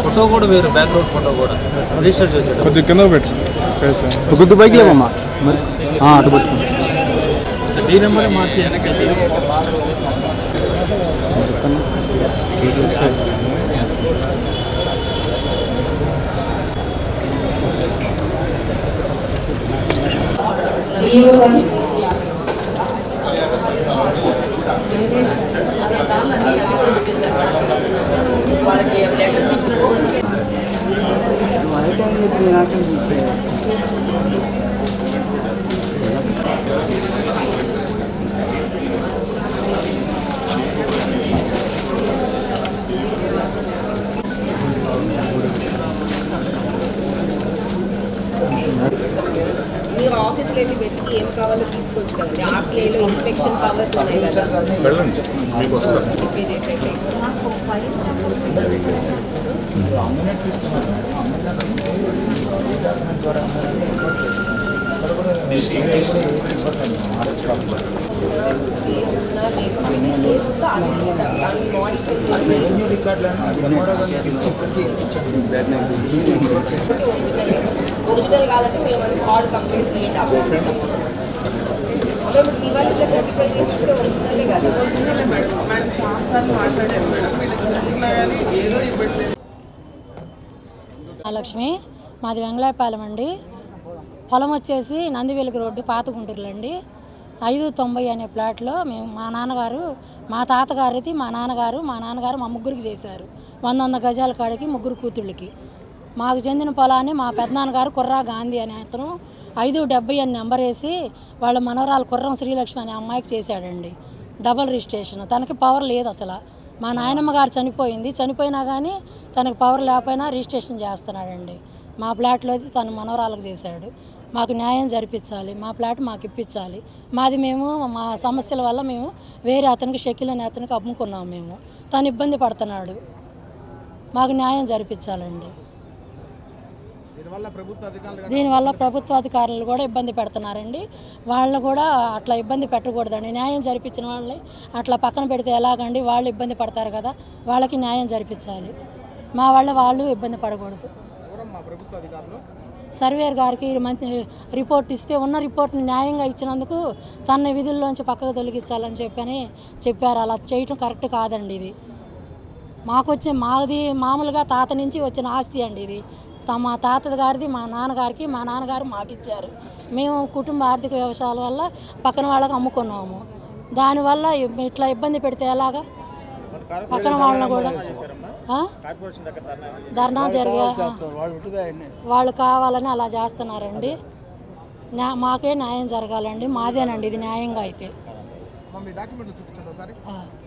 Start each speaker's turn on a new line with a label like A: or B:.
A: Photo కూడా వేరు, background photo కూడా రిజిస్టర్ చేశాడు.
B: కొద్దిగా కింద పెట్టు,
C: కొద్ది బైక్ లేవమ్మా అటు పట్టుకో.
A: డీ నెంబర్ మార్చి వెనక్కి తీసి
D: మీరు ఆఫీస్లో వెళ్ళి వెతికి ఏం కావాలో తీసుకోవచ్చు కదండి. ఆర్టీఐలో ఇన్స్పెక్షన్ పవర్స్ ఉన్నాయి కదా, చేసేది ఒరిజినల్ కాదంటే మేము అది ఫ్రాడ్ కంప్లైంట్ చేయండి. మీ వాళ్ళు ఇట్లా సర్టిఫై చేసిస్తే ఒరిజినలే కదా.
E: లక్ష్మి, మాది వెంగళాయపాలెం అండి. పొలం వచ్చేసి నందివెలుగు రోడ్డు, పాత గుంటూరులో అండి. 590 అనే ప్లాట్లో మేము మా నాన్నగారు, మా తాతగారిది, మా నాన్నగారు మా ముగ్గురికి చేశారు. 100 గజాల కాడికి ముగ్గురు కూతుళ్ళకి. మాకు చెందిన పొలాన్ని మా పెద్దనాన్నగారు కుర్రా గాంధీ అనే అతను 570 అని నెంబర్ వేసి వాళ్ళ మనవరాలు కుర్రం శ్రీలక్ష్మి అనే అమ్మాయికి చేశాడండి. Double registration. తనకి పవర్ లేదు అసలు. మా నాయనమ్మ గారు చనిపోయినా కానీ తనకు పవర్ లేకపోయినా రిజిస్ట్రేషన్ చేస్తున్నాడండి. మా ప్లాట్లోది తను మనవరాలకు చేశాడు. మాకు న్యాయం జరిపించాలి, మా ప్లాట్ మాకు ఇప్పించాలి. మాది మేము మా సమస్యల వల్ల మేము వేరే అతనికి షకిల్ అనే అతనికి అమ్ముకున్నాము. మేము తను ఇబ్బంది పడుతున్నాడు, మాకు న్యాయం జరిపించాలండి. దీనివల్ల ప్రభుత్వ అధికారులు కూడా ఇబ్బంది పెడుతున్నారండి. వాళ్ళు కూడా అట్లా ఇబ్బంది పెట్టకూడదండి. న్యాయం జరిపించిన వాళ్ళని అట్లా పక్కన పెడితే ఎలాగండి? వాళ్ళు ఇబ్బంది పడతారు కదా, వాళ్ళకి న్యాయం జరిపించాలి. మా వాళ్ళు ఇబ్బంది పడకూడదు. సర్వేర్ గారికి మంచి రిపోర్ట్ ఇస్తే ఉన్న రిపోర్ట్ని న్యాయంగా ఇచ్చినందుకు తన విధుల్లోంచి పక్కకు తొలగించాలని చెప్పారు. అలా చేయటం కరెక్ట్ కాదండి. ఇది మాది మామూలుగా తాత నుంచి వచ్చిన ఆస్తి అండి. ఇది మా తాత గారిది, మా నాన్నగారు మాకు ఇచ్చారు. మేము కుటుంబ ఆర్థిక వ్యవసాయాల వల్ల పక్కన వాళ్ళకి అమ్ముకున్నాము. దానివల్ల ఇట్లా ఇబ్బంది పెడితే ఎలాగా? పక్కన వాళ్ళని కూడా ధర్నా జరిగే వాళ్ళు కావాలని అలా చేస్తున్నారండి. మాకే న్యాయం జరగాలండి. మాదేనండి ఇది న్యాయంగా అయితే.